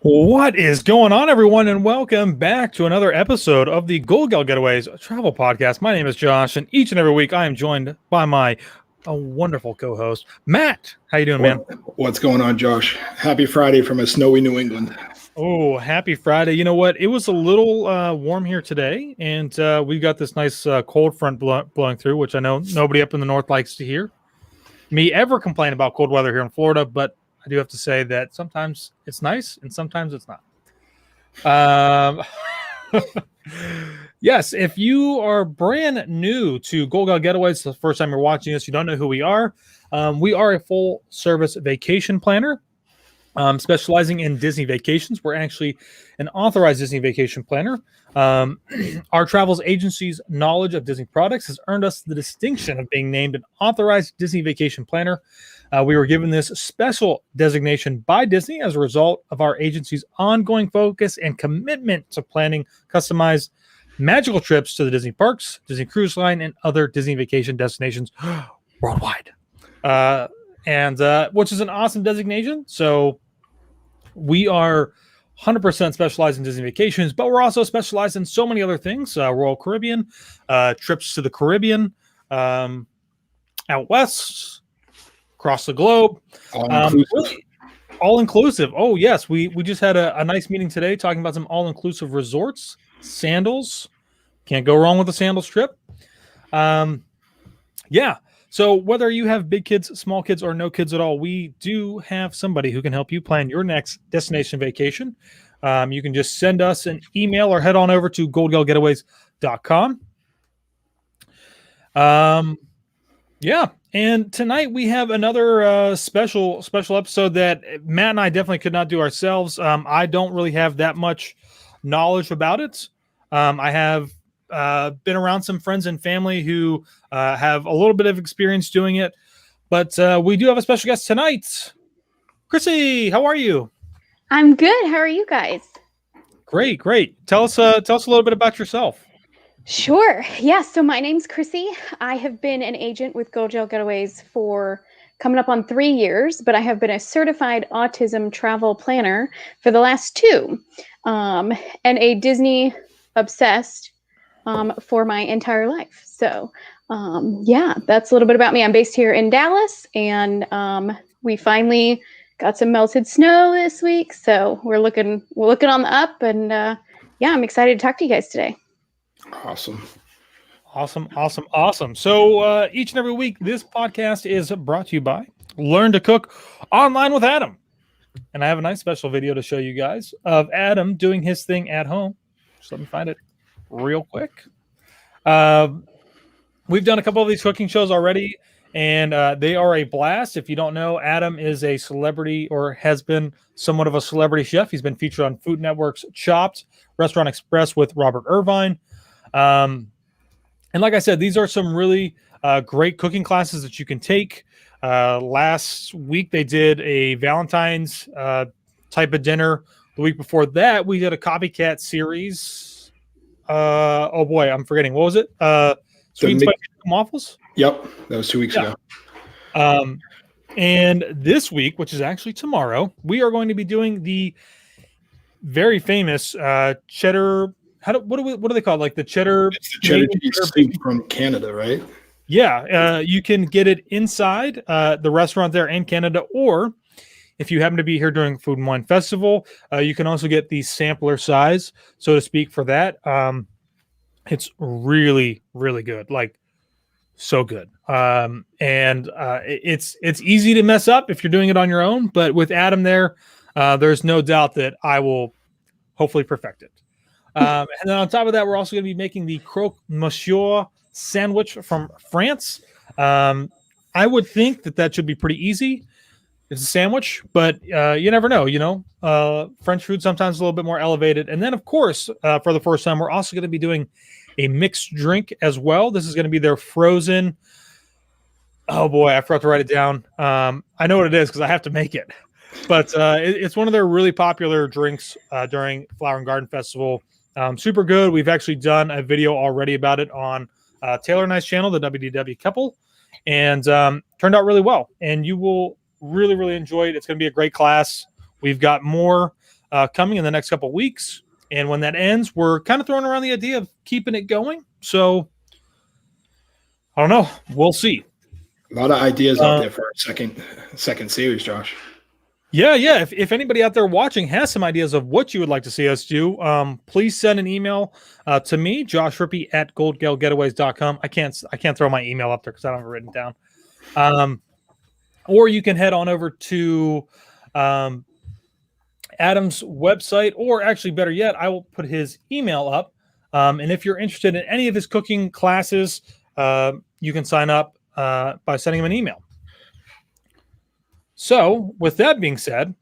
What is going on, everyone, and welcome back to another episode of the Goldgell Getaways travel podcast. My name is Josh, and each and every week I am joined by my wonderful co-host, Matt. How you doing, man? What's going on, Josh? Happy Friday from a snowy New England. Oh, happy Friday. You know what? It was a little warm here today, and we've got this nice cold front blowing through, which I know nobody up in the north likes to hear me ever complain about cold weather here in Florida, but I do have to say that sometimes it's nice and sometimes it's not. Yes, if you are brand new to Goldgell Getaways, the first time you're watching us, you don't know who we are a full-service vacation planner specializing in Disney vacations. We're actually an authorized Disney vacation planner. Our travels agency's knowledge of Disney products has earned us the distinction of being named an authorized Disney vacation planner. We were given this special designation by Disney as a result of our agency's ongoing focus and commitment to planning customized magical trips to the Disney parks, Disney Cruise Line, and other Disney vacation destinations worldwide. And which is an awesome designation. So we are 100% specialized in Disney vacations, but we're also specialized in so many other things. Royal Caribbean, trips to the Caribbean, out west, across the globe, all inclusive. Oh yes, we just had a nice meeting today talking about some all inclusive resorts, sandals. Can't go wrong with a sandals trip. Yeah. So whether you have big kids, small kids, or no kids at all, we do have somebody who can help you plan your next destination vacation. You can just send us an email or head on over to goldgellgetaways.com. Yeah. And tonight we have another special episode that Matt and I definitely could not do ourselves. I don't really have that much knowledge about it. I have been around some friends and family who have a little bit of experience doing it, but we do have a special guest tonight. Chrissy, how are you? I'm good. How are you guys? Great. Tell us a little bit about yourself. Sure. Yeah. So my name's Chrissy. I have been an agent with Goldgell Getaways for coming up on 3 years, but I have been a certified autism travel planner for the last 2, and a Disney obsessed for my entire life. So yeah, that's a little bit about me. I'm based here in Dallas, and we finally got some melted snow this week, so we're looking on the up, and yeah, I'm excited to talk to you guys today. Awesome. So each and every week, this podcast is brought to you by Learn to Cook Online with Adam. And I have a nice special video to show you guys of Adam doing his thing at home. Just let me find it real quick. We've done a couple of these cooking shows already, and they are a blast. If you don't know, Adam is a celebrity, or has been somewhat of a celebrity chef. He's been featured on Food Network's Chopped, Restaurant Express with Robert Irvine. And like I said, these are some really great cooking classes that you can take. Last week they did a Valentine's type of dinner. The week before that, we did a copycat series. Oh boy, I'm forgetting. What was it? Sweet and spicy waffles? Yep, that was 2 weeks ago. And this week, which is actually tomorrow, we are going to be doing the very famous cheddar. What do they call it? Like the cheddar? It's the cheddar cheese soup from Canada, right? Yeah, you can get it inside the restaurant there in Canada, or if you happen to be here during Food and Wine Festival, you can also get the sampler size, so to speak, for that. It's really, really good, like so good. And it's easy to mess up if you're doing it on your own, but with Adam there, there's no doubt that I will hopefully perfect it. And then on top of that, we're also going to be making the croque monsieur sandwich from France. I would think that should be pretty easy. It's a sandwich, but you never know. French food sometimes a little bit more elevated. And then, of course, for the first time, we're also going to be doing a mixed drink as well. This is going to be their frozen. Oh boy, I forgot to write it down. I know what it is because I have to make it. But it's one of their really popular drinks during Flower and Garden Festival. Super good. We've actually done a video already about it on Taylor and I's channel, the WDW couple, and turned out really well. And you will really, really enjoy it. It's going to be a great class. We've got more coming in the next couple of weeks. And when that ends, we're kind of throwing around the idea of keeping it going. So I don't know. We'll see. A lot of ideas out there for our second series, Josh. Yeah. If anybody out there watching has some ideas of what you would like to see us do, please send an email to me, Josh Rippey at goldgellgetaways.com. I can't throw my email up there because I don't have it written down. Or you can head on over to Adam's website, or actually better yet, I will put his email up. And if you're interested in any of his cooking classes, you can sign up by sending him an email. So with that being said,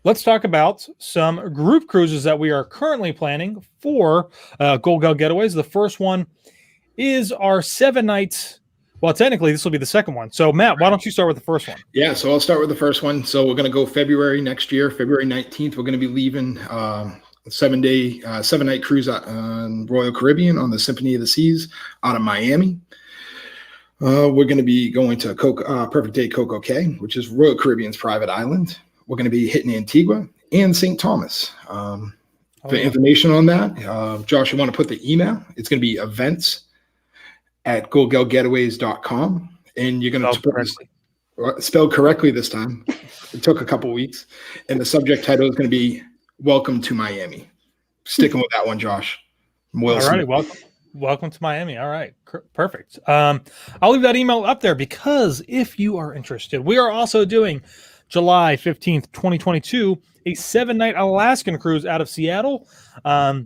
let's talk about some group cruises that we are currently planning for Goldgell Getaways. The first one is our 7 nights. Well, technically, this will be the second one. So, Matt, why don't you start with the first one? Yeah, so I'll start with the first one. So we're going to go February next year, February 19th. We're going to be leaving a 7-night cruise on Royal Caribbean on the Symphony of the Seas out of Miami. We're going to be going to Perfect Day Coco Cay, which is Royal Caribbean's private island. We're going to be hitting Antigua and St. Thomas. For information on that, Josh, you want to put the email? It's going to be events@goldgellgetaways.com, and you're going to spelled correctly this time. It took a couple weeks, and the subject title is going to be "Welcome to Miami." Sticking with that one, Josh. All right, welcome to Miami. All right, perfect. I'll leave that email up there because if you are interested, we are also doing July 15th, 2022, a 7-night Alaskan cruise out of Seattle. What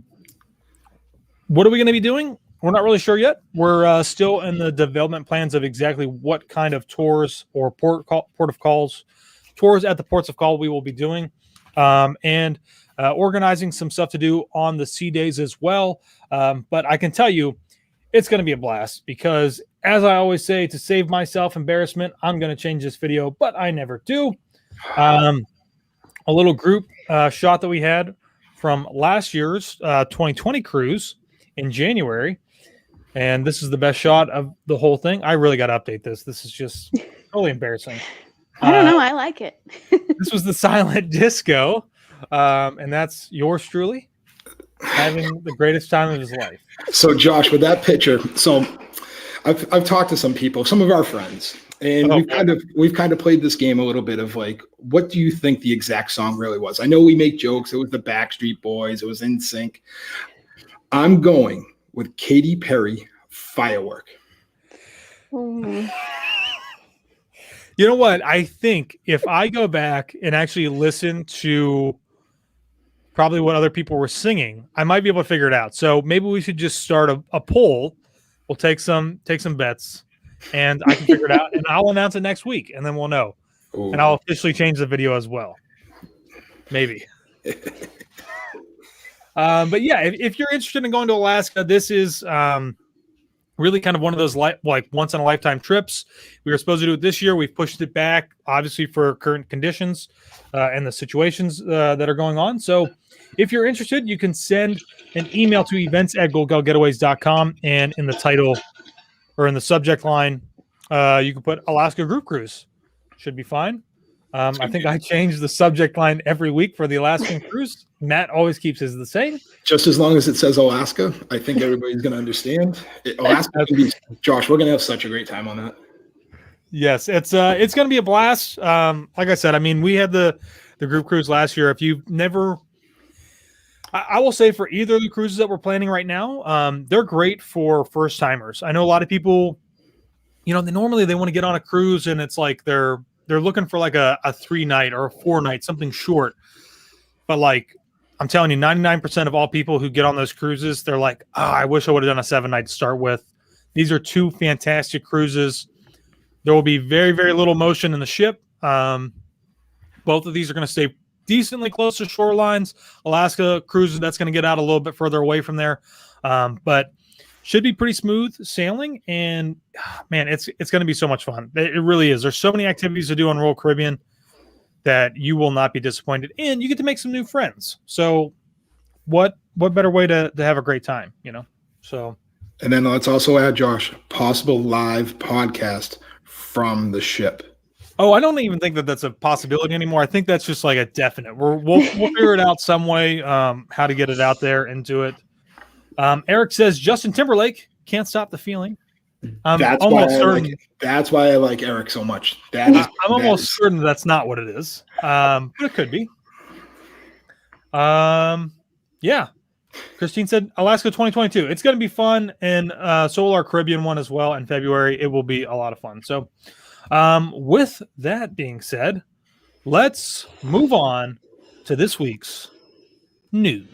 are we going to be doing? We're not really sure yet. We're still in the development plans of exactly what kind of tours or tours at the ports of call we will be doing, and organizing some stuff to do on the sea days as well. But I can tell you, it's going to be a blast because, as I always say, to save myself embarrassment, I'm going to change this video, but I never do. A little group shot that we had from last year's 2020 cruise in January. And this is the best shot of the whole thing. I really got to update this. This is just totally embarrassing. I don't know. I like it. This was the silent disco. And that's yours truly having the greatest time of his life. So, Josh, with that picture, so I've talked to some people, some of our friends, and we've kind of played this game a little bit of like, what do you think the exact song really was? I know we make jokes. It was the Backstreet Boys. It was NSYNC. I'm going with Katy Perry, Firework. Mm. You know what? I think if I go back and actually listen to probably what other people were singing, I might be able to figure it out. So maybe we should just start a poll. We'll take some bets, and I can figure it out, and I'll announce it next week, and then we'll know. Ooh. And I'll officially change the video as well. Maybe. But yeah, if you're interested in going to Alaska, this is really kind of one of those like once in a lifetime trips. We were supposed to do it this year. We've pushed it back, obviously, for current conditions and the situations that are going on. So if you're interested, you can send an email to events@goldgellgetaways.com, and in the title or in the subject line, you can put Alaska Group Cruise. Should be fine. I think I change the subject line every week for the Alaskan cruise. Matt always keeps his the same. Just as long as it says Alaska, I think everybody's going to understand. Alaska, Josh, we're going to have such a great time on that. Yes, it's going to be a blast. Like I said, I mean, we had the group cruise last year. If you've never, I will say for either of the cruises that we're planning right now, they're great for first timers. I know a lot of people, they normally want to get on a cruise and it's like they're looking for like a 3-night or a 4-night, something short. But like, I'm telling you, 99% of all people who get on those cruises, they're like, I wish I would have done a 7-night to start with. These are 2 fantastic cruises. There will be very, very little motion in the ship. Both of these are going to stay decently close to shorelines. Alaska cruises, that's going to get out a little bit further away from there. But should be pretty smooth sailing, and man, it's going to be so much fun. It really is. There's so many activities to do on Royal Caribbean that you will not be disappointed in. You get to make some new friends. So what better way to have a great time, So, and then let's also add, Josh, possible live podcast from the ship. Oh, I don't even think that that's a possibility anymore. I think that's just like a definite. We'll figure it out some way, how to get it out there and do it. Eric says Justin Timberlake, Can't Stop the Feeling. I'm That's why almost I certain. like. That's why I like Eric so much. That is. I'm almost certain that's not what it is, but it could be. Yeah. Christine said Alaska 2022. It's going to be fun, and so will our Caribbean one as well in February. It will be a lot of fun. So, with that being said, let's move on to this week's news.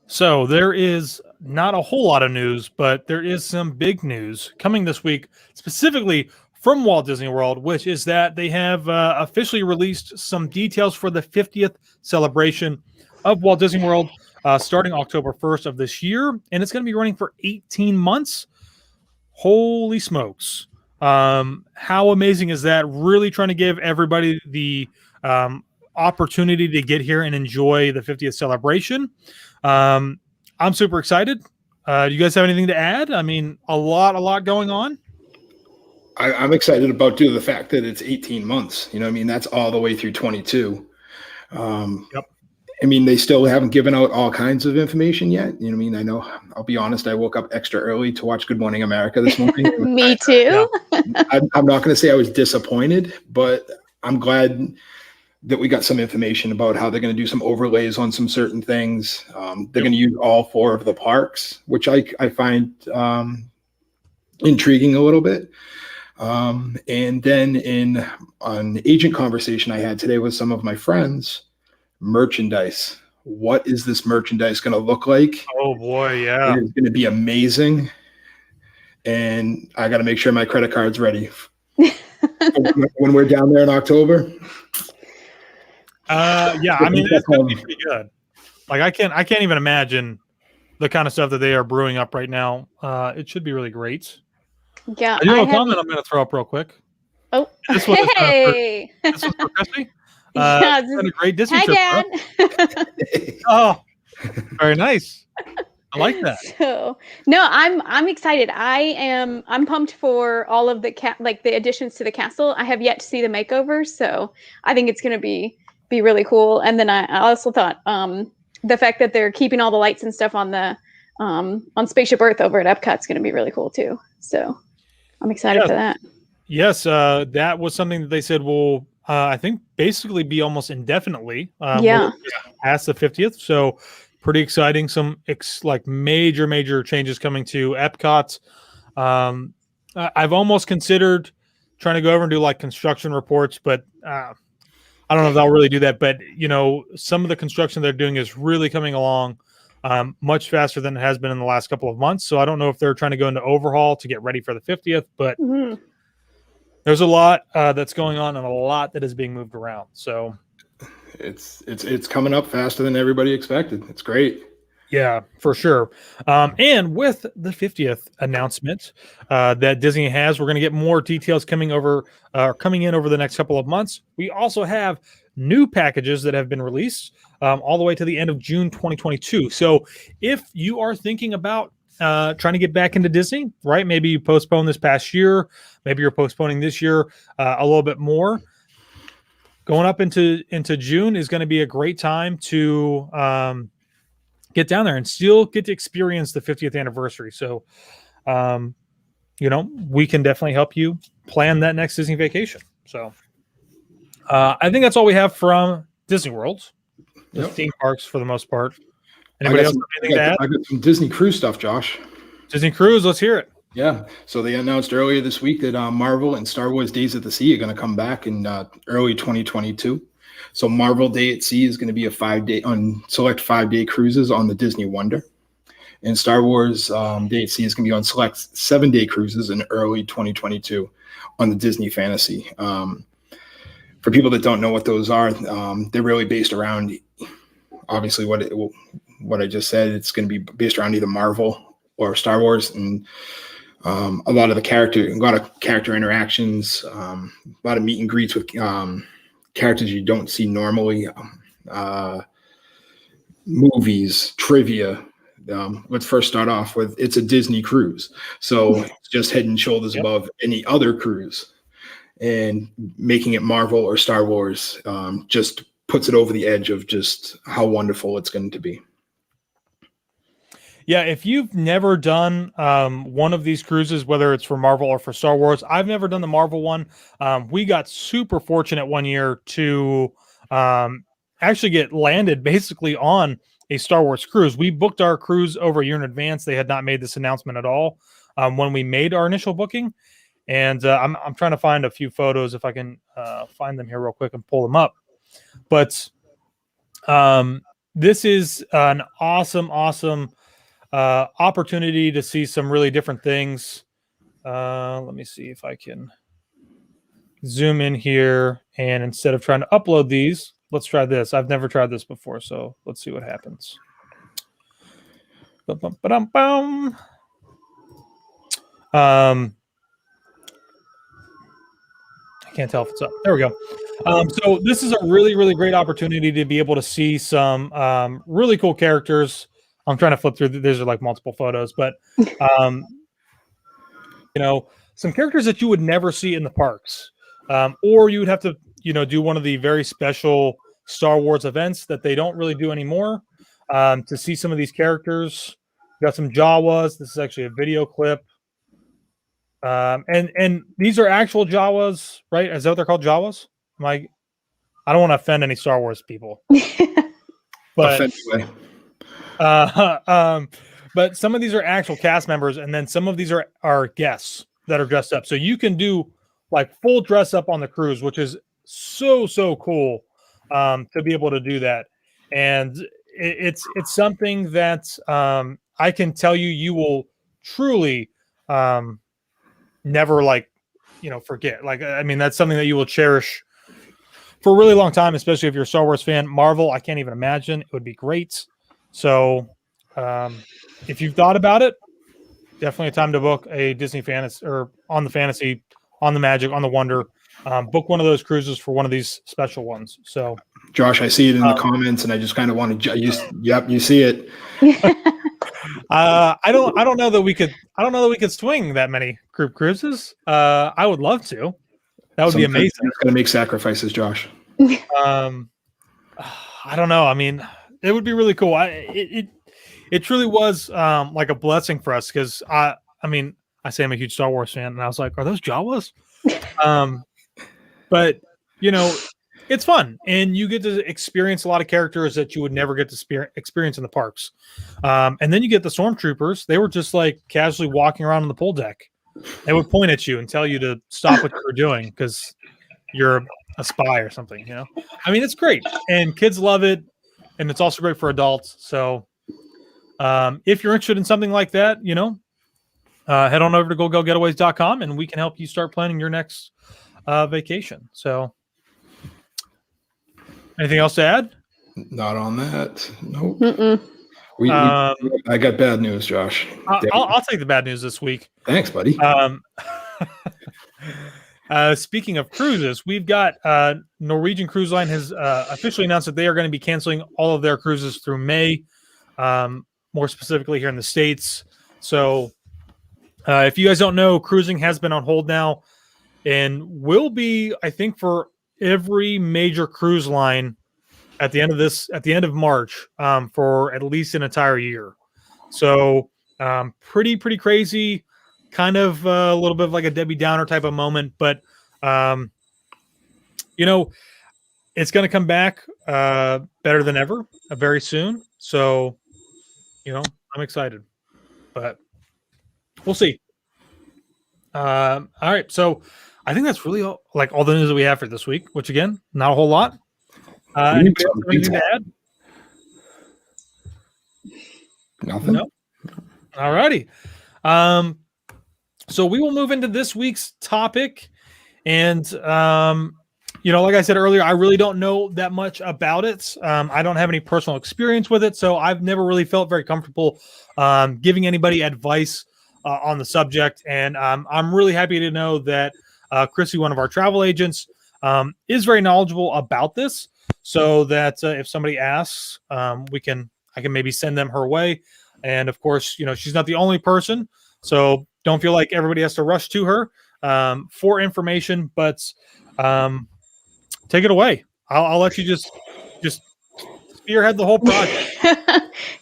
So there is not a whole lot of news, but there is some big news coming this week, specifically from Walt Disney World, which is that they have officially released some details for the 50th celebration of Walt Disney World starting October 1st of this year. And it's going to be running for 18 months. Holy smokes. How amazing is that? Really trying to give everybody the opportunity to get here and enjoy the 50th celebration. I'm super excited. Do you guys have anything to add? I mean, a lot going on. I'm excited about the fact that it's 18 months. You know what I mean? That's all the way through 22. Yep. I mean, they still haven't given out all kinds of information yet. You know what I mean? I know, I'll be honest, I woke up extra early to watch Good Morning America this morning. Me too. I'm not going to say I was disappointed, but I'm glad that we got some information about how they're going to do some overlays on some certain things. They're going to use all 4 of the parks, which I find intriguing a little bit. And then in an agent conversation I had today with some of my friends, merchandise. What is this merchandise going to look like? Oh boy, yeah. It is going to be amazing. And I got to make sure my credit card's ready when we're down there in October. Yeah, I mean, it's going to be pretty good. Like I can't even imagine the kind of stuff that they are brewing up right now. It should be really great. Yeah, I do have a comment I'm going to throw up real quick. Oh, this one hey! This was for Christy. Yeah, It's been a great Disney Hi, trip. Dad. Oh, very nice. I like that. So, no, I'm excited. I'm pumped for all of the the additions to the castle. I have yet to see the makeover, so I think it's going to be really cool. And then I also thought the fact that they're keeping all the lights and stuff on the on Spaceship Earth over at Epcot is going to be really cool too. So I'm excited for that. Yes, that was something that they said will I think basically be almost indefinitely. Past the 50th. So pretty exciting. Some major changes coming to Epcot. I've almost considered trying to go over and do like construction reports, but I don't know if they'll really do that. But some of the construction they're doing is really coming along much faster than it has been in the last couple of months. So I don't know if they're trying to go into overhaul to get ready for the 50th, but there's a lot that's going on and a lot that is being moved around. So it's coming up faster than everybody expected. It's great. Yeah, for sure. And with the 50th announcement that Disney has, we're going to get more details coming in over the next couple of months. We also have new packages that have been released all the way to the end of June 2022. So if you are thinking about trying to get back into Disney, right? Maybe you postponed this past year. Maybe you're postponing this year a little bit more. Going up into June is going to be a great time to get down there and still get to experience the 50th anniversary. So, we can definitely help you plan that next Disney vacation. So, I think that's all we have from Disney World, the theme parks for the most part. Anybody else have anything to add? I got some Disney Cruise stuff, Josh. Disney Cruise, let's hear it. Yeah. So they announced earlier this week that Marvel and Star Wars Days at the Sea are going to come back in early 2022. So Marvel Day at Sea is going to be a 5-day on select 5-day cruises on the Disney Wonder. And Star Wars Day at Sea is going to be on select 7-day cruises in early 2022 on the Disney Fantasy. For people that don't know what those are, they're really based around, obviously, what I just said. It's going to be based around either Marvel or Star Wars, and a lot of character interactions, a lot of meet and greets with characters you don't see normally. movies, trivia. Let's first start off with it's a Disney cruise. So it's just head and shoulders above any other cruise. And making it Marvel or Star Wars just puts it over the edge of just how wonderful it's going to be. Yeah, if you've never done one of these cruises, whether it's for Marvel or for Star Wars, I've never done the Marvel one. We got super fortunate one year to actually get landed basically on a Star Wars cruise. We booked our cruise over a year in advance. They had not made this announcement at all when we made our initial booking. And I'm trying to find a few photos if I can find them here real quick and pull them up. But this is an awesome opportunity to see some really different things. Let me see if I can zoom in here, and instead of trying to upload these, let's try this. I've never tried this before, so let's see what happens. Ba-bum-ba-dum-bum. I can't tell if it's up. There we go. So this is a really great opportunity to be able to see some really cool characters. I'm trying to flip through. These are like multiple photos, but you know, some characters that you would never see in the parks, or you would have to, do one of the very special Star Wars events that they don't really do anymore to see some of these characters. We got some Jawas. This is actually a video clip, and these are actual Jawas, right? Is that what they're called, Jawas? I don't want to offend any Star Wars people, but. But some of these are actual cast members, and then some of these are guests that are dressed up. So you can do like full dress up on the cruise, which is so cool to be able to do that. And it's something that I can tell you will truly never forget. Like, I mean, that's something that you will cherish for a really long time, especially if you're a Star Wars fan. Marvel, I can't even imagine. It would be great. So if you've thought about it, definitely a time to book a Disney fantasy, or on the fantasy, on the magic, on the wonder. Book one of those cruises for one of these special ones. So, Josh, I see it in the comments, and I just kind of want to. Yep, you see it. I don't know that we could. I don't know that we could swing that many group cruises. I would love to. That would be amazing. It's going to make sacrifices, Josh. I don't know. I mean, it would be really cool. It truly was like a blessing for us, because I mean, I say I'm a huge Star Wars fan, and I was like, are those Jawas? But it's fun, and you get to experience a lot of characters that you would never get to experience in the parks. And then you get the stormtroopers. They were just like casually walking around on the pool deck. They would point at you and tell you to stop what you were doing because you're a spy or something. I mean, it's great, and kids love it. And it's also great for adults. So if you're interested in something like that, head on over to goldgellgetaways.com, and we can help you start planning your next vacation. So anything else to add? Not on that. Nope. I got bad news, Josh. I'll take the bad news this week. Thanks, buddy. Speaking of cruises, we've got Norwegian Cruise Line has officially announced that they are going to be canceling all of their cruises through May, more specifically here in the States. So if you guys don't know, cruising has been on hold now and will be, I think, for every major cruise line at the end of March for at least an entire year. So pretty crazy. Kind of a little bit of like a Debbie Downer type of moment, but it's going to come back better than ever very soon. So, I'm excited, but we'll see. All right. So I think that's really all the news that we have for this week, which again, not a whole lot. Anybody else have anything to add? Nothing. No. All righty. So we will move into this week's topic. And, like I said earlier, I really don't know that much about it. I don't have any personal experience with it. So I've never really felt very comfortable giving anybody advice on the subject. And I'm really happy to know that Chrissy, one of our travel agents, is very knowledgeable about this, so that if somebody asks, we can I can maybe send them her way. And of course, she's not the only person, so don't feel like everybody has to rush to her for information. But take it away. I'll let you just spearhead the whole project.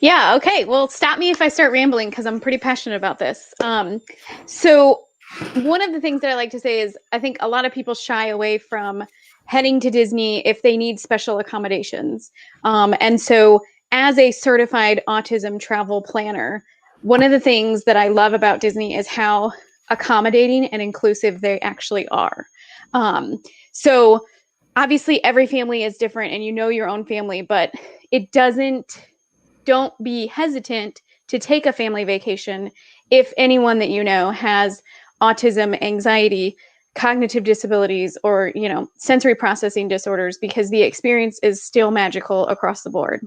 Yeah. Okay. Well, stop me if I start rambling because I'm pretty passionate about this. So one of the things that I like to say is I think a lot of people shy away from heading to Disney if they need special accommodations. And so as a certified autism travel planner, one of the things that I love about Disney is how accommodating and inclusive they actually are. So obviously every family is different and your own family, but don't be hesitant to take a family vacation if anyone that has autism, anxiety, cognitive disabilities, or sensory processing disorders, because the experience is still magical across the board.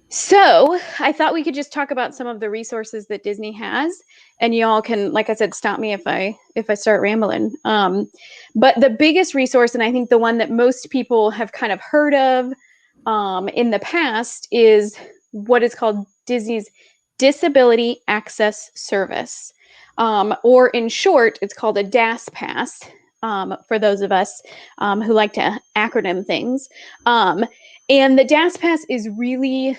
So I thought we could just talk about some of the resources that Disney has, and y'all can, like I said, stop me if I start rambling. But the biggest resource, and I think the one that most people have kind of heard of in the past, is what is called Disney's Disability Access Service, or in short, it's called a DAS Pass, for those of us who like to acronym things. And the DAS Pass is really,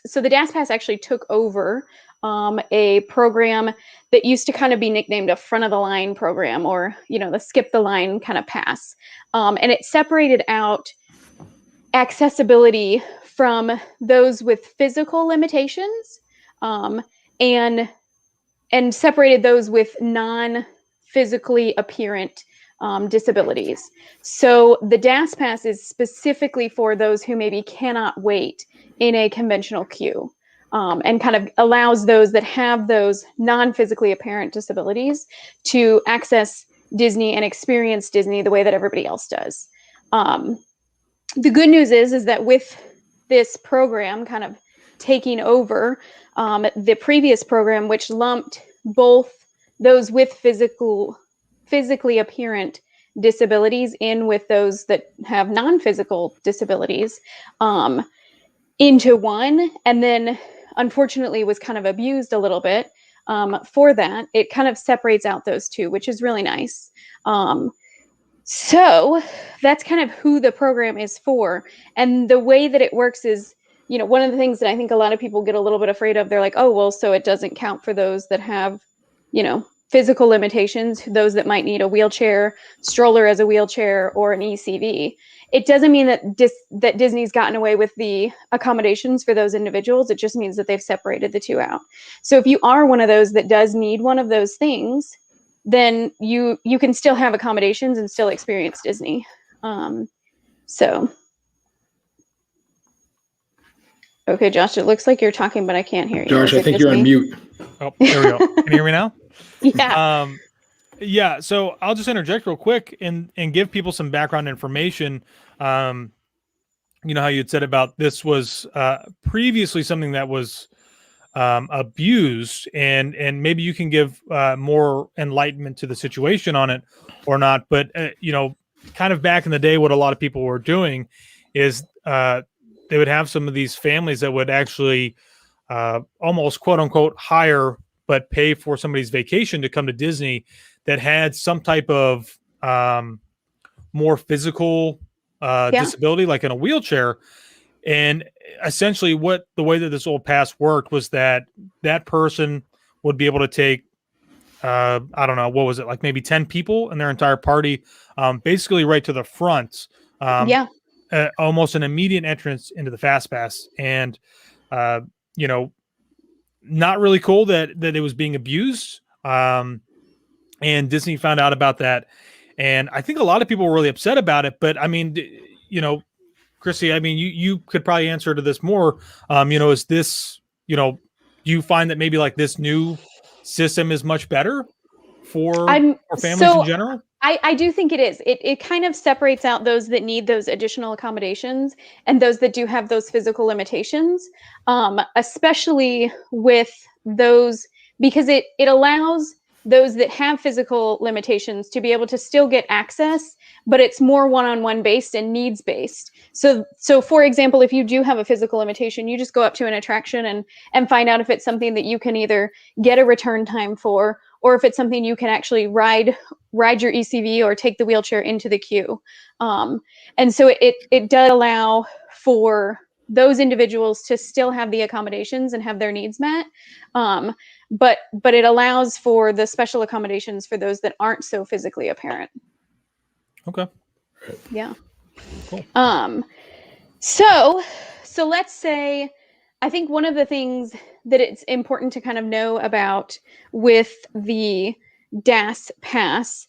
so the DAS Pass actually took over a program that used to kind of be nicknamed a front of the line program, or, the skip the line kind of pass. And it separated out accessibility from those with physical limitations, and separated those with non-physically apparent disabilities. So the DAS Pass is specifically for those who maybe cannot wait in a conventional queue, and kind of allows those that have those non-physically apparent disabilities to access Disney and experience Disney the way that everybody else does. The good news is that with this program kind of taking over the previous program, which lumped both those with physically apparent disabilities in with those that have non-physical disabilities into one, and then unfortunately was kind of abused a little bit for that. It kind of separates out those two, which is really nice. So that's kind of who the program is for. And the way that it works is, one of the things that I think a lot of people get a little bit afraid of, they're like, oh, well, so it doesn't count for those that have, physical limitations, those that might need a wheelchair, stroller as a wheelchair, or an ECV. It doesn't mean that that Disney's gotten away with the accommodations for those individuals. It just means that they've separated the two out. So if you are one of those that does need one of those things, then you can still have accommodations and still experience Disney. Okay, Josh, it looks like you're talking, but I can't hear you. Josh, I think you're on mute. Oh, there we go. Can you hear me now? Yeah. Yeah. So I'll just interject real quick and give people some background information. How you had said about this was previously something that was abused, and maybe you can give more enlightenment to the situation on it or not. But kind of back in the day, what a lot of people were doing is they would have some of these families that would actually almost quote unquote hire but pay for somebody's vacation to come to Disney that had some type of more physical disability, like in a wheelchair. And essentially the way that this old pass worked was that person would be able to take, I don't know, what was it, like maybe 10 people in their entire party, basically right to the front. Almost an immediate entrance into the Fast Pass. And, not really cool that it was being abused. And Disney found out about that. And I think a lot of people were really upset about it. But I mean, Chrissy, I mean, you could probably answer to this more. Is this, do you find that maybe like this new system is much better for families in general? I do think it is. It kind of separates out those that need those additional accommodations and those that do have those physical limitations, especially with those, because it allows those that have physical limitations to be able to still get access, but it's more one-on-one based and needs based. So for example, if you do have a physical limitation, you just go up to an attraction and find out if it's something that you can either get a return time for, or if it's something you can actually ride your ECV or take the wheelchair into the queue. And so it does allow for those individuals to still have the accommodations and have their needs met. But it allows for the special accommodations for those that aren't so physically apparent. Okay. Yeah. Cool. So let's say, I think one of the things that it's important to kind of know about with the DAS pass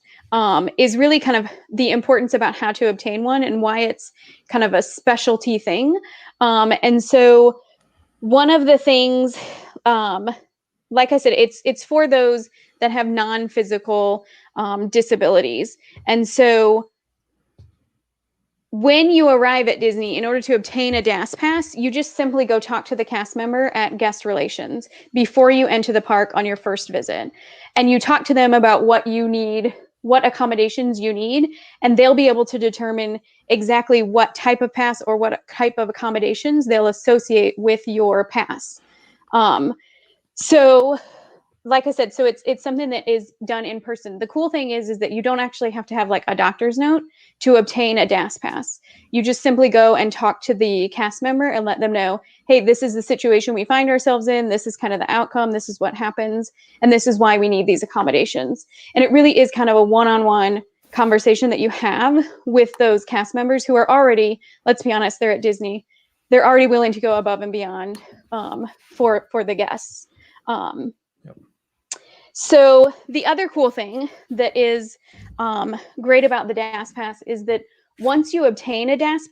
is really kind of the importance about how to obtain one and why it's kind of a specialty thing. And so one of the things, like I said, it's for those that have non-physical disabilities. And so when you arrive at Disney, in order to obtain a DAS pass, you just simply go talk to the cast member at guest relations before you enter the park on your first visit. And you talk to them about what you need, what accommodations you need, and they'll be able to determine exactly what type of pass or what type of accommodations they'll associate with your pass. So like I said, so it's something that is done in person. The cool thing is that you don't actually have to have like a doctor's note to obtain a DAS pass. You just simply go and talk to the cast member and let them know, hey, this is the situation we find ourselves in. This is kind of the outcome. This is what happens. And this is why we need these accommodations. And it really is kind of a one-on-one conversation that you have with those cast members who are already, let's be honest, they're at Disney. They're already willing to go above and beyond for the guests. So the other cool thing that is great about the DAS pass is that once you obtain a DAS,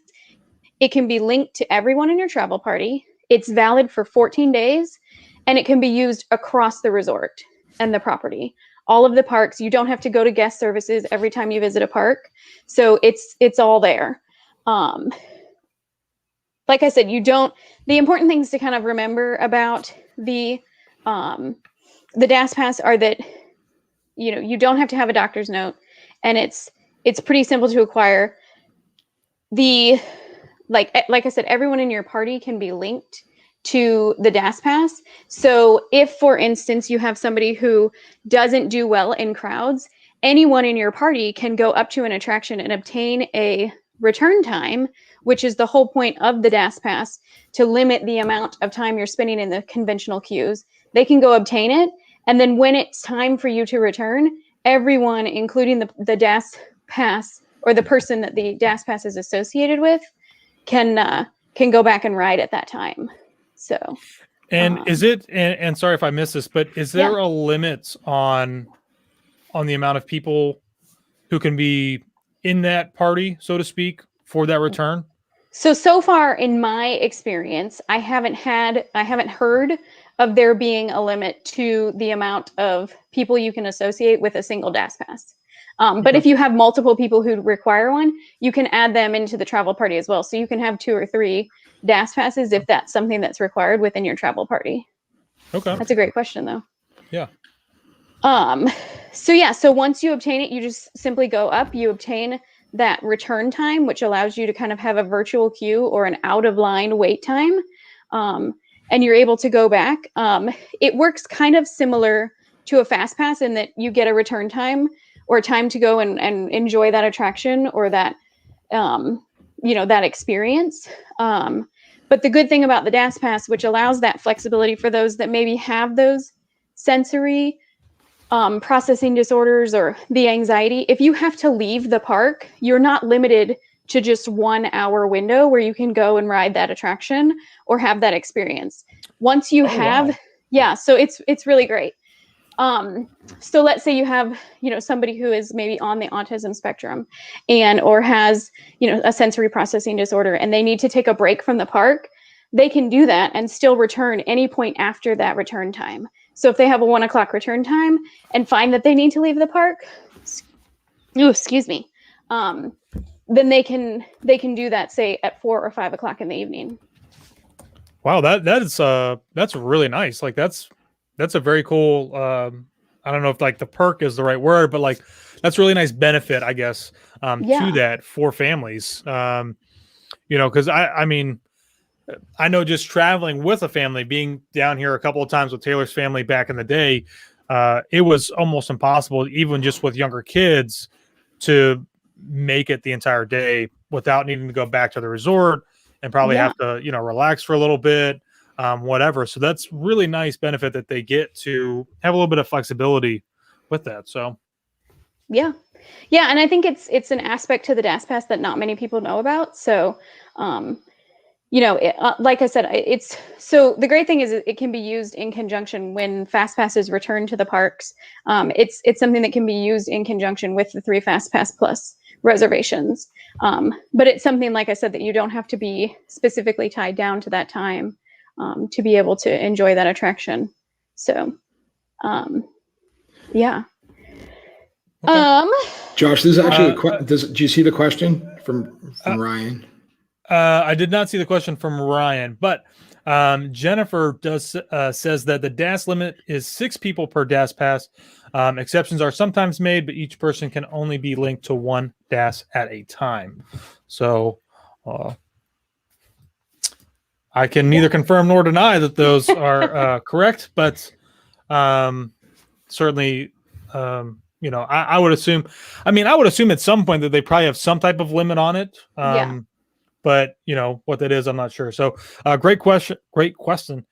it can be linked to everyone in your travel party. It's valid for 14 days, and it can be used across the resort and the property. All of the parks, you don't have to go to guest services every time you visit a park. So it's all there. Like I said, the important things to kind of remember about the DAS pass are that, you don't have to have a doctor's note, and it's pretty simple to acquire. Like I said, everyone in your party can be linked to the DAS pass. So if, for instance, you have somebody who doesn't do well in crowds, anyone in your party can go up to an attraction and obtain a return time, which is the whole point of the DAS pass, to limit the amount of time you're spending in the conventional queues. They can go obtain it, and then when it's time for you to return, everyone, including the DAS pass or the person that the DAS pass is associated with, can go back and ride at that time. So, and is it? And sorry if I missed this, but is there a limit on the amount of people who can be in that party, so to speak, for that return? So far in my experience, I haven't heard of there being a limit to the amount of people you can associate with a single DAS pass. But if you have multiple people who require one, you can add them into the travel party as well. So you can have 2 or 3 DAS passes if that's something that's required within your travel party. Okay. That's a great question, though. Yeah. So once you obtain it, you just simply go up, you obtain that return time, which allows you to kind of have a virtual queue or an out of line wait time. And you're able to go back. It works kind of similar to a fast pass in that you get a return time or time to go and enjoy that attraction or that, that experience. But the good thing about the DAS pass, which allows that flexibility for those that maybe have those sensory processing disorders or the anxiety, if you have to leave the park, you're not limited to just 1 hour window where you can go and ride that attraction or have that experience. Once you so it's really great. So let's say you have, somebody who is maybe on the autism spectrum or has, a sensory processing disorder, and they need to take a break from the park, they can do that and still return any point after that return time. So if they have a 1 o'clock return time and find that they need to leave the park, then they can do that, say at 4 or 5 o'clock in the evening. Wow, that's really nice. Like that's a very cool I don't know if like the perk is the right word, but like that's a really nice benefit, I guess, to Yeah. that for families. Because I mean, I know just traveling with a family, being down here a couple of times with Taylor's family back in the day, it was almost impossible, even just with younger kids, to make it the entire day without needing to go back to the resort and probably Yeah. have to, relax for a little bit, whatever. So that's really nice benefit that they get to have a little bit of flexibility with that. So Yeah. Yeah, and I think it's an aspect to the DAS pass that not many people know about. So, like I said, it's so the great thing is it can be used in conjunction when fast passes return to the parks. It's something that can be used in conjunction with the 3 fast pass plus reservations. But it's something, like I said, that you don't have to be specifically tied down to that time to be able to enjoy that attraction. So, yeah. okay. Josh, this is actually Uh, do you see the question from Ryan? I did not see the question from Ryan, but Jennifer does says that the DAS limit is 6 people per DAS pass. Exceptions are sometimes made, but each person can only be linked to 1 DAS at a time. So I can neither confirm nor deny that those are correct, but certainly, I would assume. I mean, I would assume at some point that they probably have some type of limit on it. Yeah. But what that is, I'm not sure. So great question,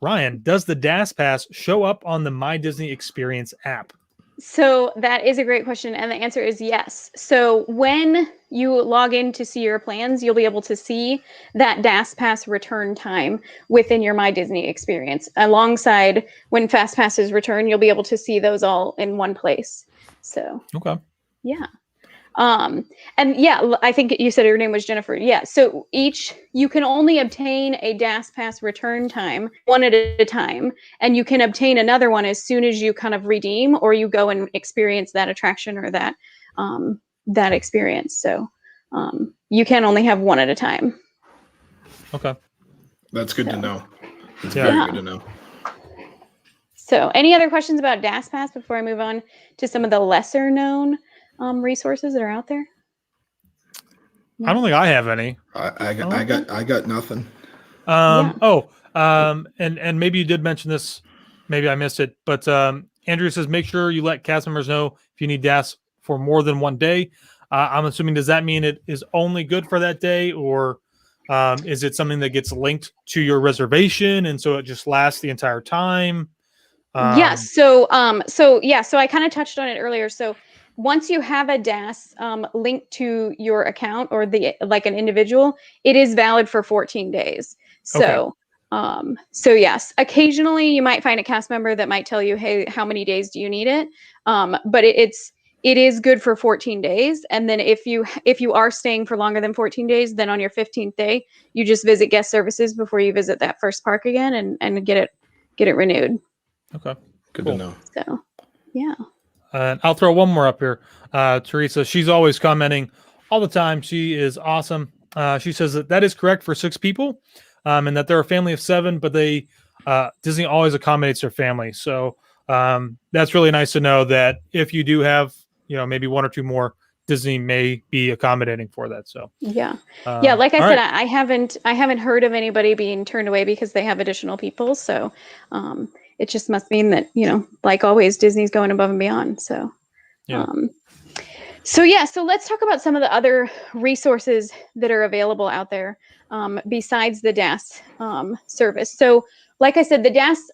Ryan. Does the DAS pass show up on the My Disney Experience app? So that is a great question, and the answer is yes. So when you log in to see your plans, you'll be able to see that DAS pass return time within your My Disney Experience. Alongside when fast passes return, you'll be able to see those all in one place. So Okay. yeah. And yeah, I think you said her name was Jennifer. Yeah. So you can only obtain a DAS pass return time one at a time, and you can obtain another one as soon as you kind of redeem or you go and experience that attraction or that experience. So, you can only have one at a time. Okay. That's good to know. It's Yeah. very good to know. So, any other questions about DAS pass before I move on to some of the lesser known resources that are out there? I don't think I have any. I got nothing. Yeah. And maybe you did mention this, maybe I missed it, but Andrew says make sure you let cast members know if you need DAS for more than one day. I'm assuming, does that mean it is only good for that day, or is it something that gets linked to your reservation and so it just lasts the entire time? Yeah. So I kind of touched on it earlier. So once you have a DAS linked to your account or like an individual, it is valid for 14 days. So, so yes, occasionally you might find a cast member that might tell you, "Hey, how many days do you need it?" But it is good for 14 days. And then if you are staying for longer than 14 days, then on your 15th day, you just visit guest services before you visit that first park again and get it renewed. Okay. Good Cool. to know. So, yeah. And I'll throw one more up here. Teresa, she's always commenting all the time. She is awesome. She says that is correct for 6 people, and that they're a family of 7, but Disney always accommodates their family. So that's really nice to know that if you do have, maybe 1 or 2 more, Disney may be accommodating for that. So Yeah. Like I said, right. I haven't heard of anybody being turned away because they have additional people. So, it just must mean that, like always, Disney's going above and beyond. So, Yeah. So let's talk about some of the other resources that are available out there besides the DAS service. So, like I said, the DAS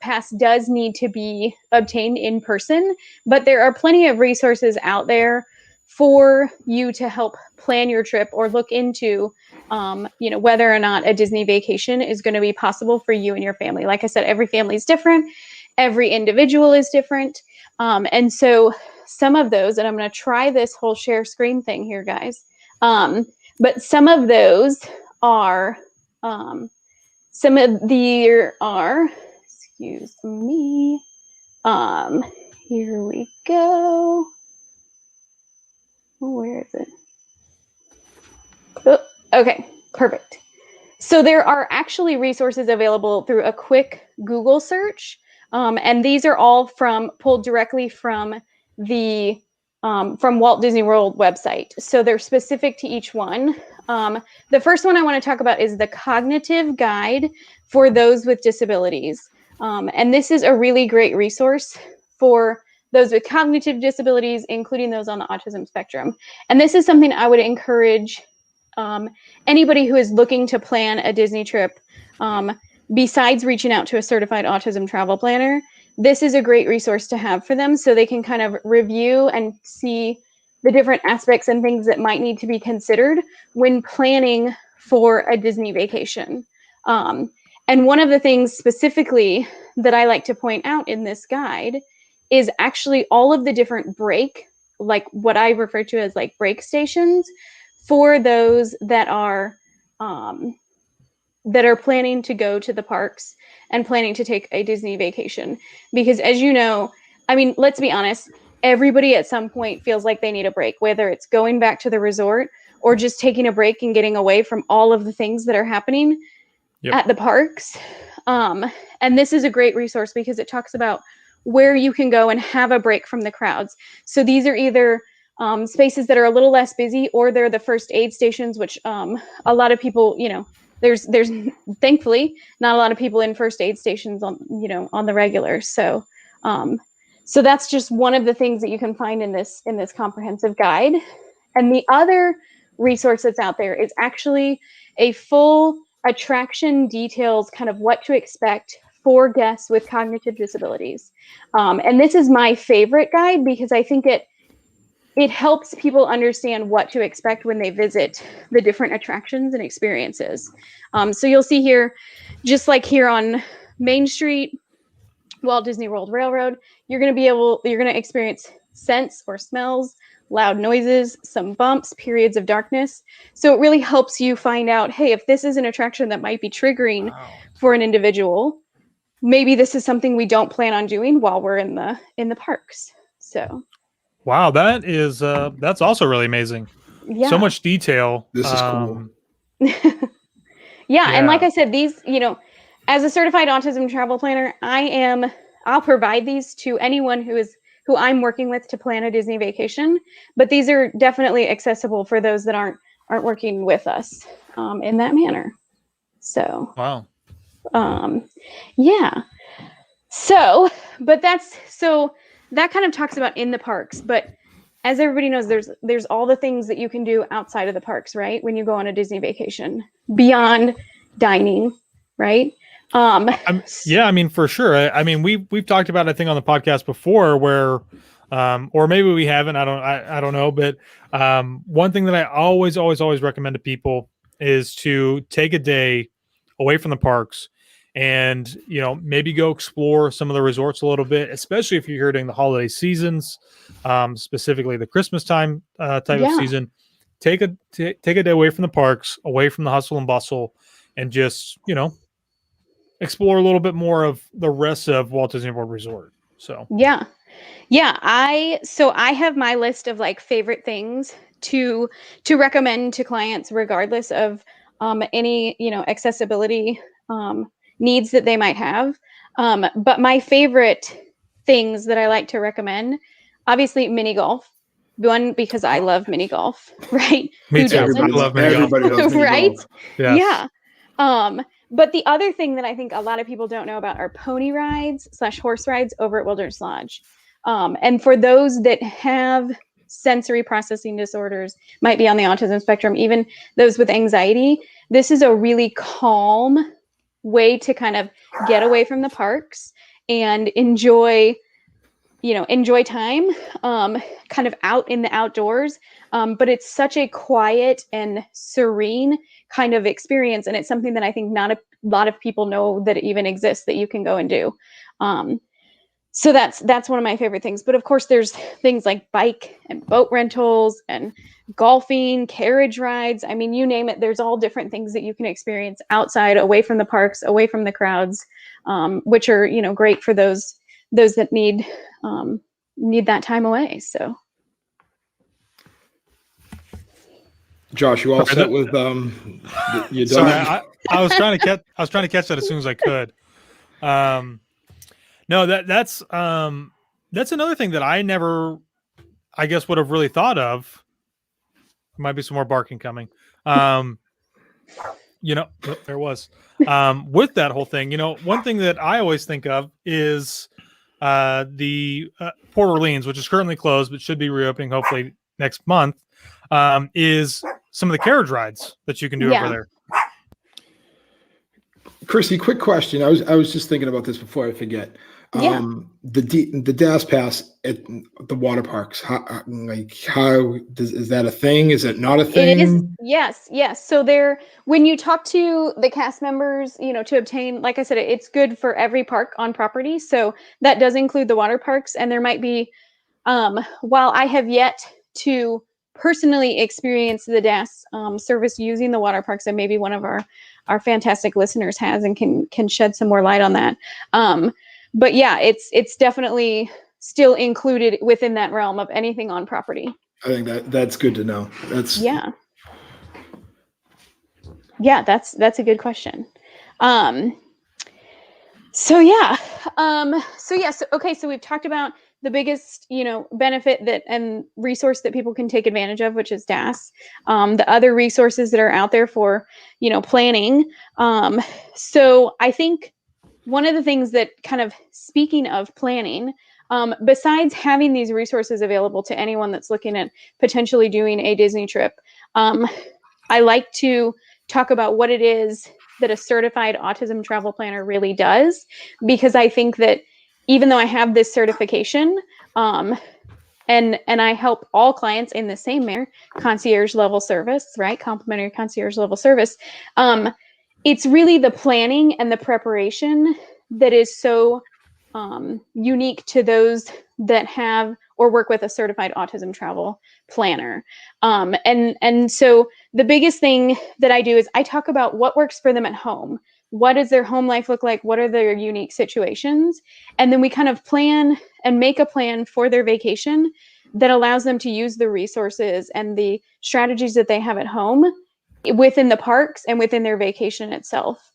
pass does need to be obtained in person, but there are plenty of resources out there for you to help plan your trip or look into, whether or not a Disney vacation is going to be possible for you and your family. Like I said, every family is different. Every individual is different. And so some of those, and I'm going to try this whole share screen thing here, guys. But some of those are, excuse me. Here we go. Where is it? Oh, okay, perfect. So there are actually resources available through a quick Google search And these are all pulled directly from the from Walt Disney World website. So they're specific to each one. The first one I want to talk about is the Cognitive Guide for Those with Disabilities. And this is a really great resource for those with cognitive disabilities, including those on the autism spectrum. And this is something I would encourage anybody who is looking to plan a Disney trip, besides reaching out to a certified autism travel planner. This is a great resource to have for them so they can kind of review and see the different aspects and things that might need to be considered when planning for a Disney vacation. And one of the things specifically that I like to point out in this guide is actually all of the different like what I refer to as like break stations for those that are planning to go to the parks and planning to take a Disney vacation. Because as you know, I mean, let's be honest, everybody at some point feels like they need a break, whether it's going back to the resort or just taking a break and getting away from all of the things that are happening at the parks. And this is a great resource because it talks about where you can go and have a break from the crowds. So these are either spaces that are a little less busy, or they're the first aid stations, which a lot of people, there's thankfully not a lot of people in first aid stations on the regular. So so that's just one of the things that you can find in this comprehensive guide. And the other resource that's out there is actually a full attraction details, kind of what to expect for guests with cognitive disabilities. And this is my favorite guide because I think it helps people understand what to expect when they visit the different attractions and experiences. So you'll see here, just like here on Main Street, Walt Disney World Railroad, you're going to experience scents or smells, loud noises, some bumps, periods of darkness. So it really helps you find out, hey, if this is an attraction that might be triggering for an individual, maybe this is something we don't plan on doing while we're in the parks. So wow, that's also really amazing. Yeah. So much detail. This is cool. Yeah, and like I said, these, as a certified autism travel planner, I'll provide these to anyone who I'm working with to plan a Disney vacation, but these are definitely accessible for those that aren't working with us in that manner. So wow. Yeah. So that kind of talks about in the parks, but as everybody knows, there's all the things that you can do outside of the parks, right? When you go on a Disney vacation beyond dining, right? Yeah, I mean, for sure. I mean, we've talked about, I think, on the podcast before where, or maybe we haven't, I don't know. But one thing that I always recommend to people is to take a day away from the parks and, maybe go explore some of the resorts a little bit, especially if you're here during the holiday seasons, specifically the Christmas time type of season. Take a day away from the parks, away from the hustle and bustle, and just, explore a little bit more of the rest of Walt Disney World Resort. So yeah. I have my list of like favorite things to recommend to clients, regardless of any accessibility needs that they might have. But my favorite things that I like to recommend, obviously mini golf. One, because I love mini golf, right? Me Who too. doesn't? I love mini golf. Everybody loves mini Right? golf. Yes. Yeah. But the other thing that I think a lot of people don't know about are pony rides / horse rides over at Wilderness Lodge. And for those that have sensory processing disorders, might be on the autism spectrum, even those with anxiety, this is a really calm way to kind of get away from the parks and enjoy time, kind of out in the outdoors. But it's such a quiet and serene kind of experience. And it's something that I think not a lot of people know that it even exists, that you can go and do. So that's one of my favorite things. But of course, there's things like bike and boat rentals and golfing, carriage rides. I mean, you name it. There's all different things that you can experience outside, away from the parks, away from the crowds, which are, great for those that need that time away. So, Josh, you all set with you done? Sorry, I was trying to catch that as soon as I could. No, that's another thing that I never, I guess, would have really thought of. There might be some more barking coming. There was. With that whole thing, one thing that I always think of is the Port Orleans, which is currently closed but should be reopening hopefully next month, is some of the carriage rides that you can do over there. Chrissy, quick question. I was just thinking about this before I forget. The DAS pass at the water parks. Is that a thing? Is it not a thing? It is. Yes. So when you talk to the cast members, to obtain, like I said, it's good for every park on property. So that does include the water parks, and there might be, while I have yet to personally experience the DAS service using the water parks, and maybe one of our fantastic listeners has and can shed some more light on that. But yeah, it's definitely still included within that realm of anything on property. I think that's good to know. That's that's a good question. So we've talked about the biggest, benefit and resource that people can take advantage of, which is DAS. The other resources that are out there for, planning. So I think one of the things that, kind of speaking of planning, besides having these resources available to anyone that's looking at potentially doing a Disney trip, I like to talk about what it is that a certified autism travel planner really does, because I think that even though I have this certification, and I help all clients in the same manner, concierge level service, right? Complimentary concierge level service. It's really the planning and the preparation that is so unique to those that have or work with a certified autism travel planner. And so the biggest thing that I do is I talk about what works for them at home. What does their home life look like? What are their unique situations? And then we kind of plan and make a plan for their vacation that allows them to use the resources and the strategies that they have at home within the parks and within their vacation itself.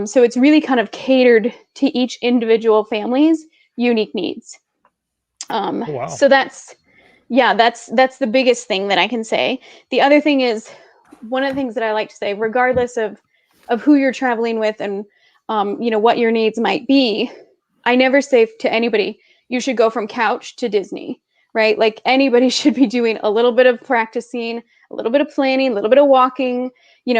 So it's really kind of catered to each individual family's unique needs. Wow. So that's the biggest thing that I can say. The other thing is, one of the things that I like to say, regardless of who you're traveling with and, what your needs might be, I never say to anybody, you should go from couch to Disney, right? Like, anybody should be doing a little bit of practicing, a little bit of planning, a little bit of walking,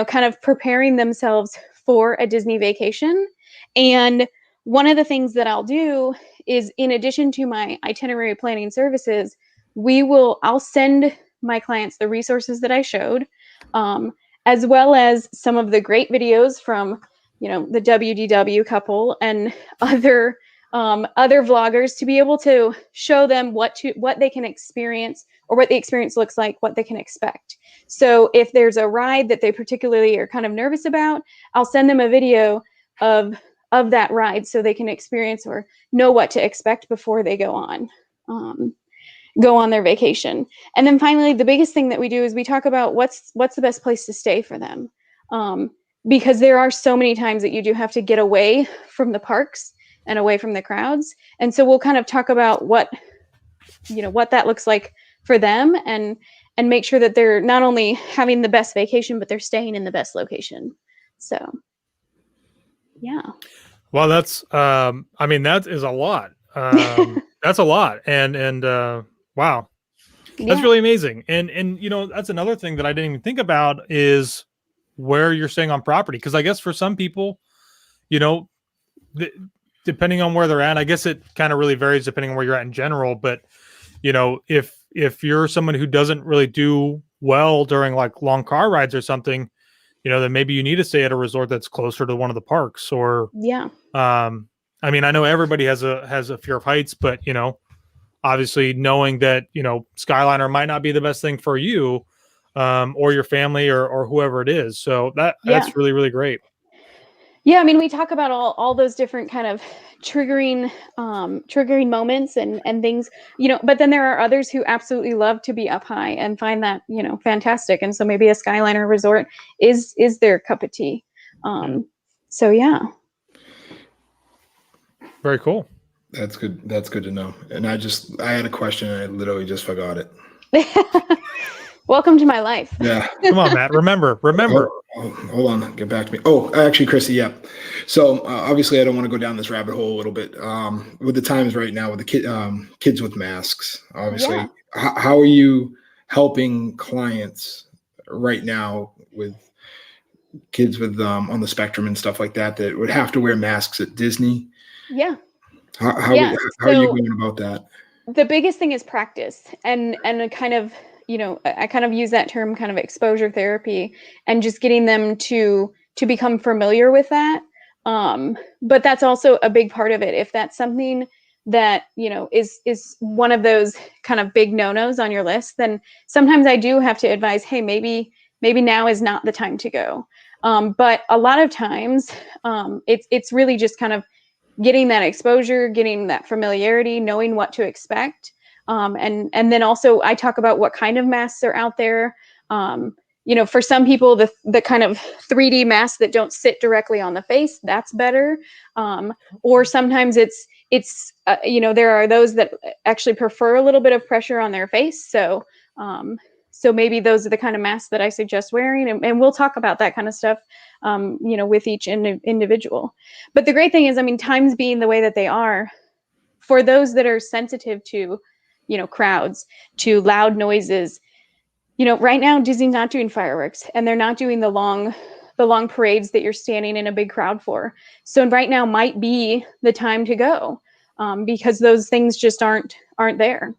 kind of preparing themselves for a Disney vacation. And one of the things that I'll do is, in addition to my itinerary planning services, I'll send my clients the resources that I showed, as well as some of the great videos from, the WDW couple and other vloggers, to be able to show them what they can experience, or what the experience looks like, what they can expect. So if there's a ride that they particularly are kind of nervous about, I'll send them a video of that ride so they can experience or know what to expect before they go on their vacation. And then finally, the biggest thing that we do is we talk about what's the best place to stay for them. Because there are so many times that you do have to get away from the parks and away from the crowds. And so we'll kind of talk about what that looks like for them, and make sure that they're not only having the best vacation, but they're staying in the best location. So, yeah. Well, that's, that is a lot. That's a lot. And wow, that's really amazing. And, that's another thing that I didn't even think about is where you're staying on property. Cause I guess for some people, depending on where they're at, I guess it kind of really varies depending on where you're at in general. But, if you're someone who doesn't really do well during like long car rides or something, then maybe you need to stay at a resort that's closer to one of the parks. Or I know everybody has a fear of heights, but obviously knowing that Skyliner might not be the best thing for you, or your family, or whoever it is. So that's really, really great. Yeah, we talk about all those different kind of triggering moments and things, but then there are others who absolutely love to be up high and find that, fantastic. And so maybe a Skyliner resort is their cup of tea. So yeah. Very cool. That's good. That's good to know. And I had a question and I literally just forgot it. Welcome to my life. Yeah. Come on, Matt. Remember. Hold on. Get back to me. Oh, actually, Chrissy. Yeah. So obviously, I don't want to go down this rabbit hole a little bit. With the times right now, with the kids with masks, obviously, Yeah. how are you helping clients right now with kids with on the spectrum and stuff like that would have to wear masks at Disney? Yeah. How Yeah. are you going about that? The biggest thing is practice and a kind of, I kind of use that term kind of exposure therapy and just getting them to become familiar with that. But that's also a big part of it. If that's something that, is one of those kind of big no-nos on your list, then sometimes I do have to advise, hey, maybe now is not the time to go. But a lot of times it's really just kind of getting that exposure, getting that familiarity, knowing what to expect. And then also I talk about what kind of masks are out there. For some people, the kind of 3D masks that don't sit directly on the face, that's better. Or sometimes it's there are those that actually prefer a little bit of pressure on their face. So maybe those are the kind of masks that I suggest wearing, and we'll talk about that kind of stuff, with each individual. But the great thing is, times being the way that they are, for those that are sensitive to, crowds, to loud noises, right now Disney's not doing fireworks, and they're not doing the long parades that you're standing in a big crowd for. So right now might be the time to go, because those things just aren't there.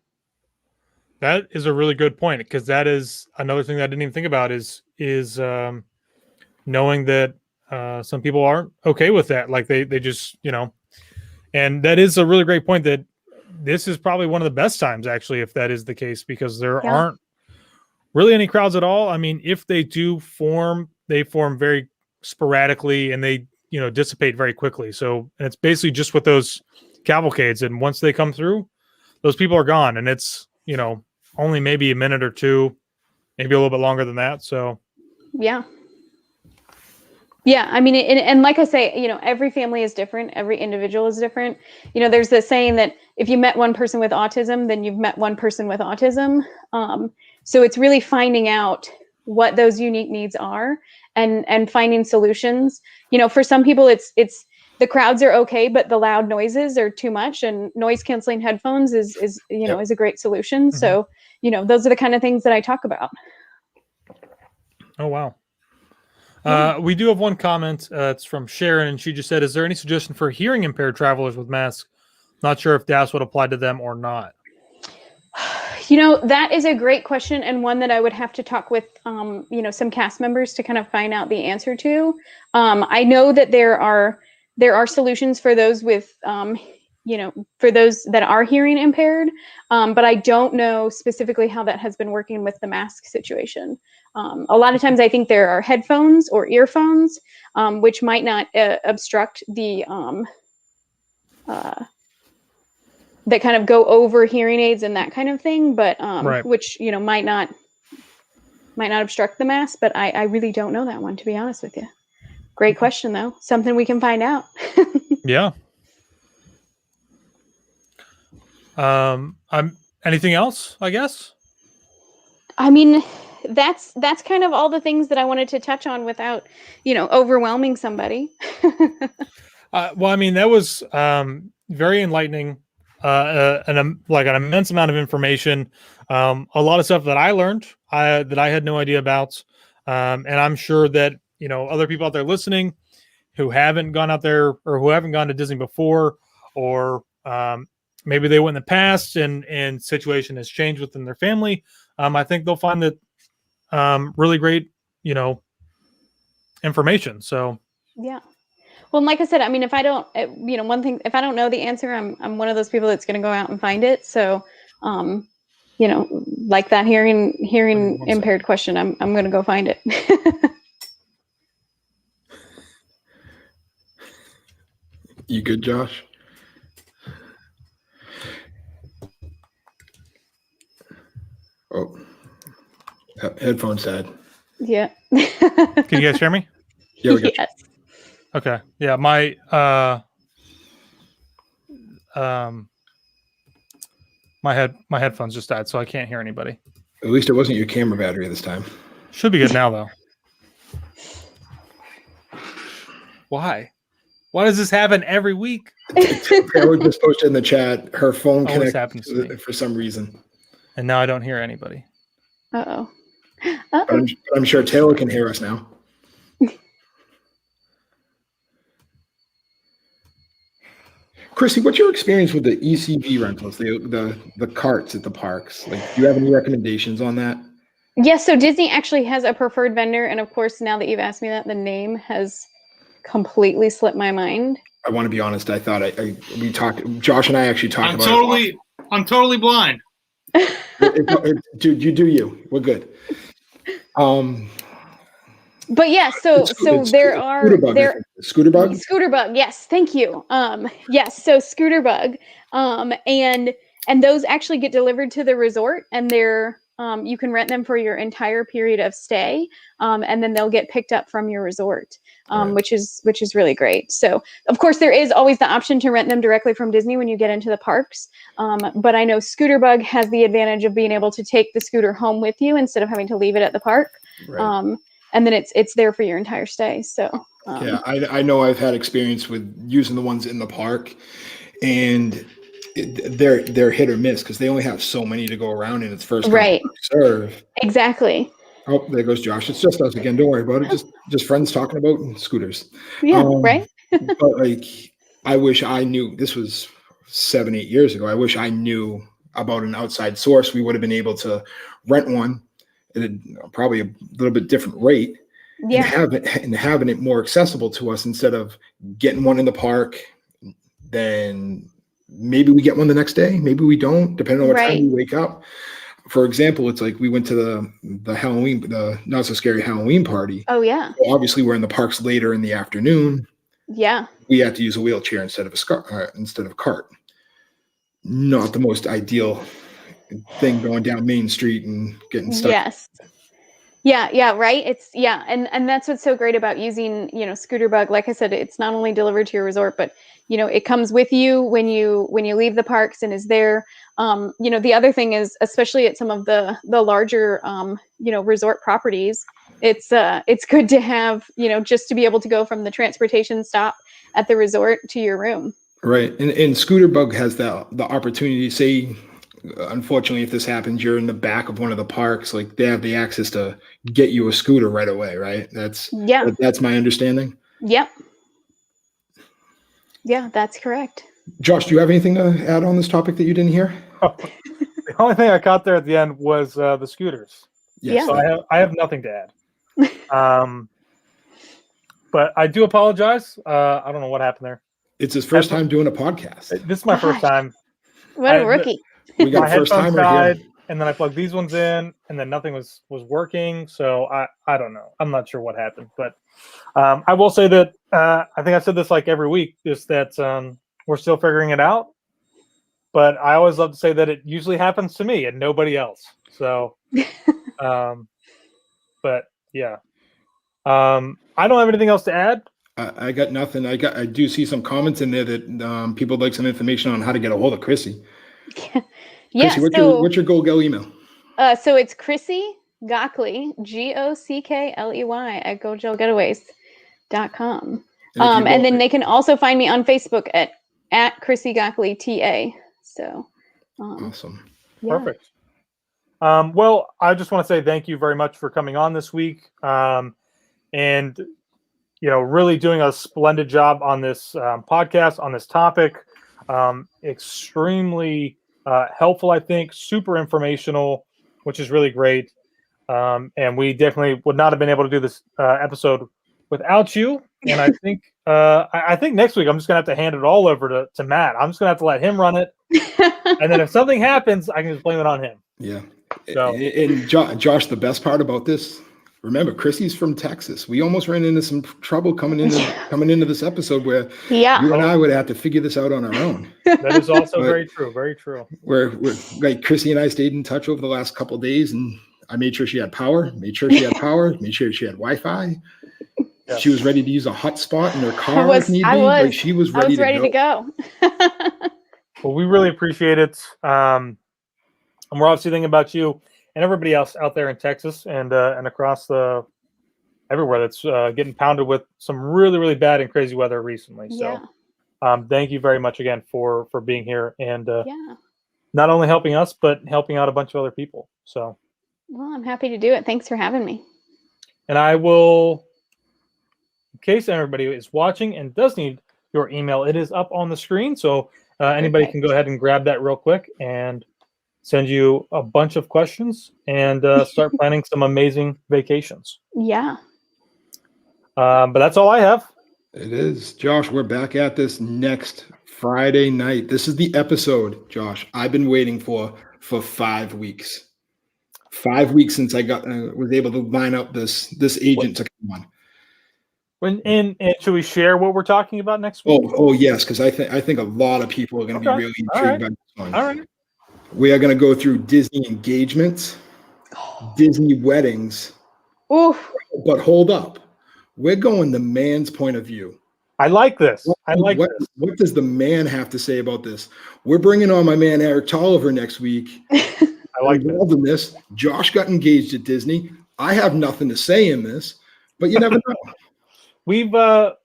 That is a really good point, because that is another thing that I didn't even think about is knowing that some people aren't okay with that. Like they just, and that is a really great point, that this is probably one of the best times, actually, if that is the case, because there aren't really any crowds at all. I mean, if they do form, they form very sporadically, and they, dissipate very quickly. So, and it's basically just with those cavalcades. And once they come through, those people are gone, and it's, only maybe a minute or two, maybe a little bit longer than that. So, yeah. And like I say, every family is different. Every individual is different. There's this saying that if you met one person with autism, then you've met one person with autism. So it's really finding out what those unique needs are and finding solutions. For some people, it's the crowds are okay, but the loud noises are too much, and noise canceling headphones is a great solution. Mm-hmm. So, those are the kind of things that I talk about. Oh, wow. We do have one comment. It's from Sharon, and she just said, is there any suggestion for hearing impaired travelers with masks? Not sure if DAS would apply to them or not. That is a great question, and one that I would have to talk with, some cast members to kind of find out the answer to. I know that there are solutions for those with, for those that are hearing impaired, but I don't know specifically how that has been working with the mask situation. A lot of times I think there are headphones or earphones, which might not obstruct the, that kind of go over hearing aids and that kind of thing, but right. Which, might not obstruct the mask, but I really don't know that one, to be honest with you. Great question, though. Something we can find out. Yeah. Anything else, I guess? That's kind of all the things that I wanted to touch on without, overwhelming somebody. That was very enlightening, and like an immense amount of information, a lot of stuff that I learned, that I had no idea about, and I'm sure that other people out there listening who haven't gone out there or who haven't gone to Disney before, or maybe they went in the past and situation has changed within their family. I think they'll find that really great, information. So yeah. Well, like I said, if I don't, one thing, if I don't know the answer, I'm one of those people that's going to go out and find it. So, like that hearing impaired question, I'm going to go find it. You good, Josh? Oh, headphones died. Yeah. Can you guys hear me? Yeah, we got yes. Okay. Yeah, my My headphones just died, so I can't hear anybody. At least it wasn't your camera battery this time. Should be good now, though. Why? Why does this happen every week? Taylor just posted in the chat her phone Always connected happens to me. for some reason. And now I don't hear anybody. Uh-oh. But I'm sure Taylor can hear us now. Chrissy, what's your experience with the ECV rentals, the carts at the parks? Like, do you have any recommendations on that? Yes, so Disney actually has a preferred vendor, and of course, now that you've asked me that, the name has completely slipped my mind. I want to be honest. I thought we talked. Josh and I actually talked about it. I'm totally blind. Dude, you do you. We're good. But yeah, so there are Scooterbug. Yes, thank you. Yes, so Scooterbug, and those actually get delivered to the resort, and they're you can rent them for your entire period of stay, and then they'll get picked up from your resort, Right. which is really great. So of course there is always the option to rent them directly from Disney when you get into the parks, but I know Scooterbug has the advantage of being able to take the scooter home with you instead of having to leave it at the park. Right. And then it's there for your entire stay. So yeah, I know I've had experience with using the ones in the park, and they're hit or miss because they only have so many to go around, and it's first come, right, first serve. Exactly. Oh, there goes Josh. It's just us again. Don't worry about it. Just friends talking about scooters. Yeah, right. But like, I wish I knew. This was 7-8 years ago. I wish I knew about an outside source. We would have been able to rent one at probably a little bit different rate, Yeah. and having it more accessible to us instead of getting one in the park. Then maybe we get one the next day. Maybe we don't, depending on what Right. time we wake up. For example, it's like we went to the Halloween, the Not So Scary Halloween party. Oh yeah. Well, obviously, we're in the parks later in the afternoon. Yeah. We had to use a wheelchair instead of a cart. Not the most ideal thing going down Main Street and getting stuck. Yes. Yeah, right. And that's what's so great about using, Scooterbug. Like I said, it's not only delivered to your resort, but it comes with you when you leave the parks and is there. The other thing is, especially at some of the larger resort properties, it's good to have, just to be able to go from the transportation stop at the resort to your room. Right. And Scooterbug has the opportunity, say, unfortunately, if this happens, you're in the back of one of the parks, like they have the access to get you a scooter right away, right? That's my understanding. Yep. Yeah, that's correct. Josh, do you have anything to add on this topic that you didn't hear? The only thing I caught there at the end was the scooters. Yes. Yeah. So I have nothing to add. But I do apologize. I don't know what happened there. It's his first time doing a podcast. This is my first time. What a rookie. We got My a first headphones timer died, here. and then I plugged these ones in, and then nothing was working. So I don't know. I'm not sure what happened, but I will say that I think I said this like every week, just that we're still figuring it out. But I always love to say that it usually happens to me and nobody else. So, but yeah, I don't have anything else to add. I got nothing. I do see some comments in there that people would like some information on how to get a hold of Chrissy. Yeah. Chrissy, what's your Goldgell email? So it's Chrissy Gockley, GOCKLEY at GoldgellGetaways.com. And then they can also find me on Facebook at Chrissy Gockley TA. So awesome. Yeah. Perfect. Well, I just want to say thank you very much for coming on this week. And really doing a splendid job on this podcast, on this topic. Extremely helpful, I think, super informational, which is really great. And we definitely would not have been able to do this episode without you. And I think I think next week I'm just gonna have to hand it all over to Matt. I'm just gonna have to let him run it, and then if something happens, I can just blame it on him. Yeah. So, and Josh, the best part about this, remember, Chrissy's from Texas. We almost ran into some trouble coming into this episode where you and I would have to figure this out on our own. That is also very true. Very true. Where like Chrissy and I stayed in touch over the last couple of days, and I made sure she had power, made sure she had Wi-Fi. Yeah. She was ready to use a hotspot in her car if need be. Like she was ready to go. Well, we really appreciate it. And we're obviously thinking about you and everybody else out there in Texas and across the everywhere that's getting pounded with some really, really bad and crazy weather recently. Yeah. So thank you very much again for being here and Yeah. not only helping us, but helping out a bunch of other people. So, Well, I'm happy to do it. Thanks for having me. and I will, in case everybody is watching and does need your email, it is up on the screen. So anybody can go ahead and grab that real quick and send you a bunch of questions and start planning some amazing vacations. Yeah. But that's all I have. It is. Josh, we're back at this next Friday night. This is the episode, Josh, I've been waiting for 5 weeks. 5 weeks since I was able to line up this agent to come on. And should we share what we're talking about next week? Oh yes, because I think a lot of people are going to be really intrigued by this one. All right. We are going to go through Disney engagements, Disney weddings. Ooh. But hold up. We're going the man's point of view. I like this. What does the man have to say about this? We're bringing on my man Eric Tolliver next week. I like this. Josh got engaged at Disney. I have nothing to say in this, but you never know. We've we're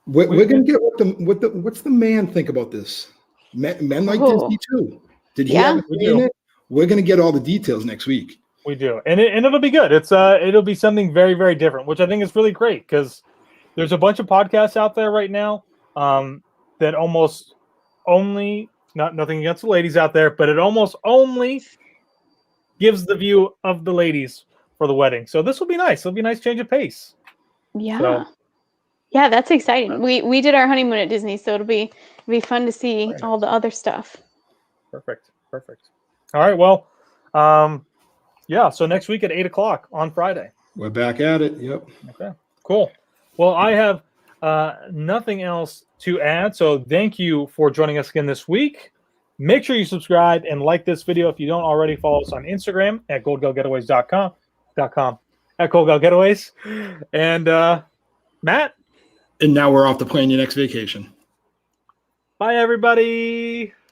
gonna get what's the man think about this? Men like Disney too. Did he have a say in it? We're gonna get all the details next week. We do, and it'll be good. It'll be something very, very different, which I think is really great because there's a bunch of podcasts out there right now that almost only, nothing against the ladies out there, but it almost only gives the view of the ladies for the wedding. So this will be nice. It'll be a nice change of pace. Yeah. So, yeah, that's exciting. We did our honeymoon at Disney, so it'll be fun to see all the other stuff. Perfect. All right. Well, yeah. So next week at 8:00 on Friday. We're back at it. Yep. Okay. Cool. Well, I have nothing else to add. So thank you for joining us again this week. Make sure you subscribe and like this video if you don't already. Follow us on Instagram at goldgellgetaways.com at Goldgell Getaways. And Matt. And now we're off to plan your next vacation. Bye, everybody.